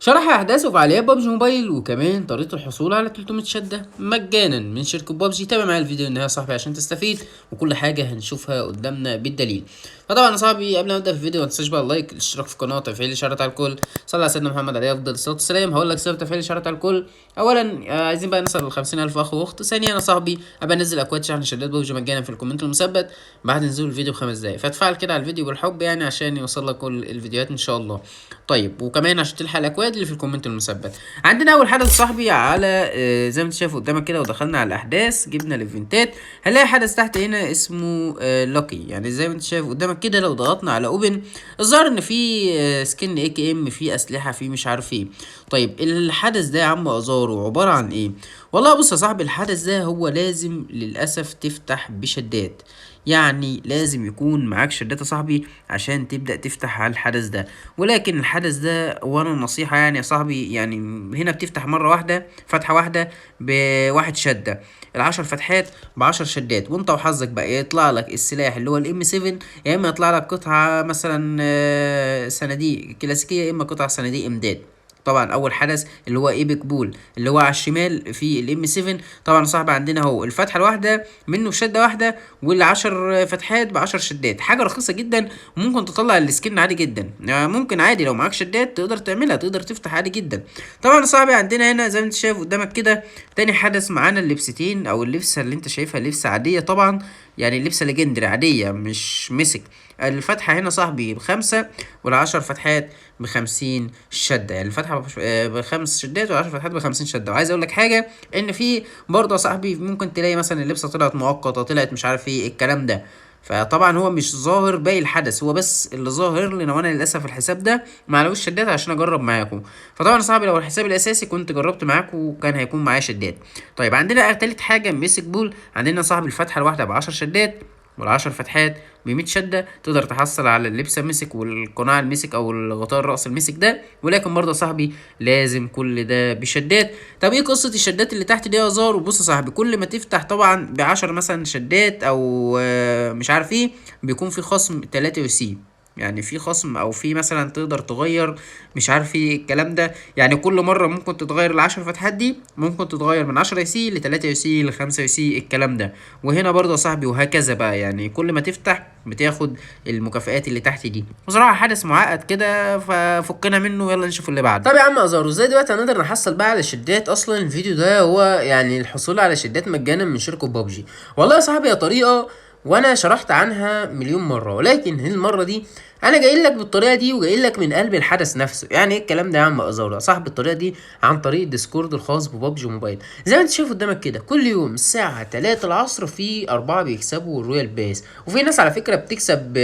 شرح احداث وفعاليات بابجي موبايل وكمان طريقه الحصول على 300 شده مجانا من شركه بابجي. تابع معايا الفيديو النهايه يا صاحبي عشان تستفيد، وكل حاجه هنشوفها قدامنا بالدليل. فطبعا يا صاحبي قبل ما ابدا في الفيديو ما تنساش بقى اللايك، الاشتراك في القناه، تفعيل الاشعارات على الكل. صلى على سيدنا محمد عليه افضل الصلاه والسلام. هقول لك سبب تفعيل الاشعارات على الكل. اولا عايزين بقى نوصل ل 50,000 اخ واخت. ثانيا يا صاحبي ابقى انزل اكواد شحن شدات بابجي مجانا في الكومنت المثبت بعد نزول الفيديو ب5 دقايق، فتفعل كده على الفيديو بالحب يعني عشان يوصل لك كل الفيديوهات ان شاء الله. طيب وكمان عشان تلحق الاكواد اللي في الكومنت المثبت. عندنا اول حدث صاحبي على زي ما انت شايف قدامك كده، ودخلنا على الاحداث جبنا الايفنتات، هنلاقي حدث تحت هنا اسمه لاكي. يعني زي ما انت شايف قدامك كده لو ضغطنا على اوبن الظاهر ان في سكن اي كي ام، في اسلحه، في مش عارف ايه. طيب الحدث ده يا عم ازارو عباره عن ايه؟ والله بص يا صاحبي، الحدث ده هو لازم للاسف تفتح بشدات. يعني لازم يكون معاك شدات يا صاحبي عشان تبدأ تفتح على الحدث ده. ولكن الحدث ده وانا نصيحة يعني يا صاحبي، يعني هنا بتفتح مرة واحدة فتحة واحدة بواحد شدة، ال10 فتحات ب10 شدات، وانت وحظك بقى يطلع لك السلاح اللي هو الام 7، يا اما يطلع لك قطعة مثلا صناديق كلاسيكية، يا اما قطعة صناديق امداد. طبعا اول حدث اللي هو ايبك بول اللي هو على الشمال في الام 7. طبعا صاحبي عندنا اهو الفتحه الواحده منه شده واحده، والعشر فتحات ب10 شدات، حاجه رخيصه جدا. وممكن تطلع السكن عادي جدا، يعني ممكن عادي لو معاك شدات تقدر تعملها، تقدر تفتح عادي جدا. طبعا صاحبي عندنا هنا زي ما انت شايف قدامك كده تاني حدث معانا اللبستين، او اللبسه اللي انت شايفها لبسه عاديه طبعا، يعني لبسه ليجندري عاديه مش مسك. الفتحة هنا صاحبي ب5، والعشر فتحات ب50 شدة. يعني الفتحة ب5 شدات، والعشر فتحات ب50 شدة. وعايز اقول لك حاجة، ان في برضه يا صاحبي ممكن تلاقي مثلا اللبسة طلعت مؤقتة، طلعت مش عارف ايه الكلام ده. فطبعا هو مش ظاهر باقي الحدث، هو بس اللي ظاهر لنا، وانا للاسف الحساب ده ما عليهوش شدات عشان اجرب معاكم. فطبعا يا صاحبي لو الحساب الاساسي كنت جربت معاكم وكان هيكون معايا شدات. طيب عندنا تالت حاجه مسك بول. عندنا يا صاحبي الفتحه الواحده ب10 شدات، والعشر فتحات ب100 شده. تقدر تحصل على اللبسه مسك والقناع المسك او الغطاء الراس المسك ده. ولكن برضه يا صاحبي لازم كل ده بشدات. طب ايه قصه الشدات اللي تحت دي يا زار؟ وبص يا صاحبي، كل ما تفتح طبعا ب10 مثلا شدات او مش عارف ايه، بيكون في خصم 3 يو سي. يعني في خصم او في مثلا تقدر تغير مش عارف ايه الكلام ده. يعني كل مره ممكن تتغير العشر فتحات دي، ممكن تتغير من 10 يو سي ل3 يو سي ل5 يو سي الكلام ده. وهنا برضه يا صاحبي وهكذا بقى، يعني كل ما تفتح بتاخد المكافآت اللي تحت دي. بصراحه حدث معقد كده، ففكنا منه يلا نشوف اللي بعده. طب يا عم ازارو، ازاي دلوقتي هنقدر نحصل بقى على شدات؟ اصلا الفيديو ده هو يعني الحصول على شدات مجانا من شركه بابجي. والله يا صاحبي يا طريقه وانا شرحت عنها مليون مره، ولكن المره دي انا جاي لك بالطريقه دي، وجاي لك من قلب الحدث نفسه. يعني ايه الكلام ده يا عم ازارو؟ صاحب الطريقه دي عن طريق الديسكورد الخاص ببابجي موبايل. زي ما انت شايف قدامك كده، كل يوم الساعه 3 العصر في 4 بيكسبوا الرويال باس، وفي ناس على فكره بتكسب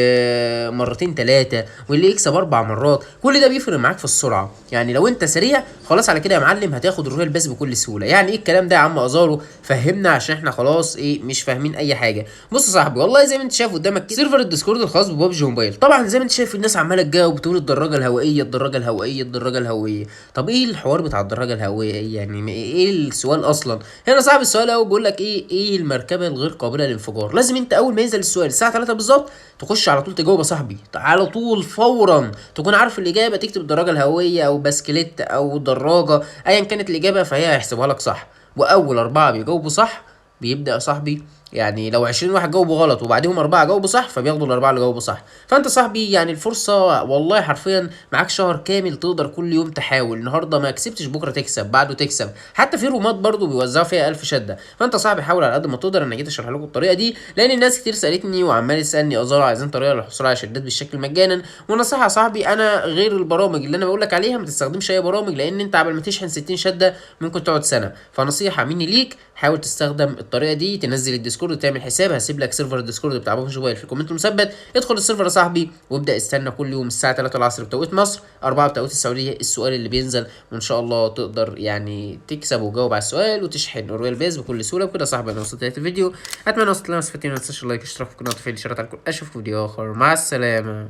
مرتين 3، واللي يكسب 4 مرات. كل ده بيفرق معاك في السرعه. يعني لو انت سريع خلاص على كده يا معلم هتاخد الرويال باس بكل سهوله. يعني ايه الكلام ده يا عم ازارو؟ فهمنا عشان احنا خلاص ايه مش فاهمين اي حاجه. بص يا صاحبي، والله زي ما انت شايف قدامك كده سيرفر الديسكورد الخاص ببابجي موبايل. طبعا زي ما انت شايف الناس عماله تجاوب بتقول الدراجه الهوائيه، الدراجه الهوائيه، الدراجه الهوائيه. طب ايه الحوار بتاع الدراجه الهوائيه؟ يعني ايه السؤال اصلا؟ هنا صاحب السؤال اهو بيقول لك ايه المركبه الغير قابله للانفجار. لازم انت اول ما ينزل السؤال الساعه 3 بالظبط تخش على طول تجاوب يا صاحبي، على طول فورا تكون عارف الاجابه، تكتب الدراجه الهوائيه او بسكليت او دراجه ايا كانت الاجابه، فهي هيحسبها لك صح. واول 4 بيجاوبوا صح بيبدأ يا صاحبي، يعني لو 20 واحد جاوبوا غلط وبعدهم 4 جاوبوا صح فبياخدوا الأربعة اللي جاوبوا صح. فأنت صاحبي يعني الفرصة والله حرفيا معاك شهر كامل، تقدر كل يوم تحاول. النهارده ما كسبتش بكرة تكسب، بعده تكسب. حتى في رومات برضو بيوزعوا فيها 1000 شدة. فأنت صاحبي حاول على قد ما تقدر. أنا جيت أشرح لكم الطريقة دي لأن الناس كتير سألتني وعمال تسألني أزار عايزين طريقة للحصول على شدات بالشكل مجانا. ونصيحة يا صاحبي، أنا غير البرامج اللي أنا بقول لك عليها ما تستخدمش أي برامج، لأن أنت قبل ما تشحن 60 شدة ممكن تقعد سنة. فنصيحة مني ليك، حاول تستخدم الطريقه دي، تنزل الديسكورد وتعمل حساب. هسيب لك سيرفر الديسكورد بتاع بابجي موبايل في الكومنت المثبت. ادخل السيرفر يا صاحبي وابدا استنى كل يوم الساعه 3 العصر بتوقيت مصر، 4 بتوقيت السعوديه السؤال اللي بينزل. وان شاء الله تقدر يعني تكسب وتجاوب على السؤال وتشحن الرويال بيز بكل سهوله. وكده يا صاحبي انا وصلت لنهايه الفيديو. اتمنى وصلت لنا، ما تنساش اللايك، اشتراك في القناه وتفعيل الاشارات على الكل. اشوفكم فيديو اخر، مع السلامه.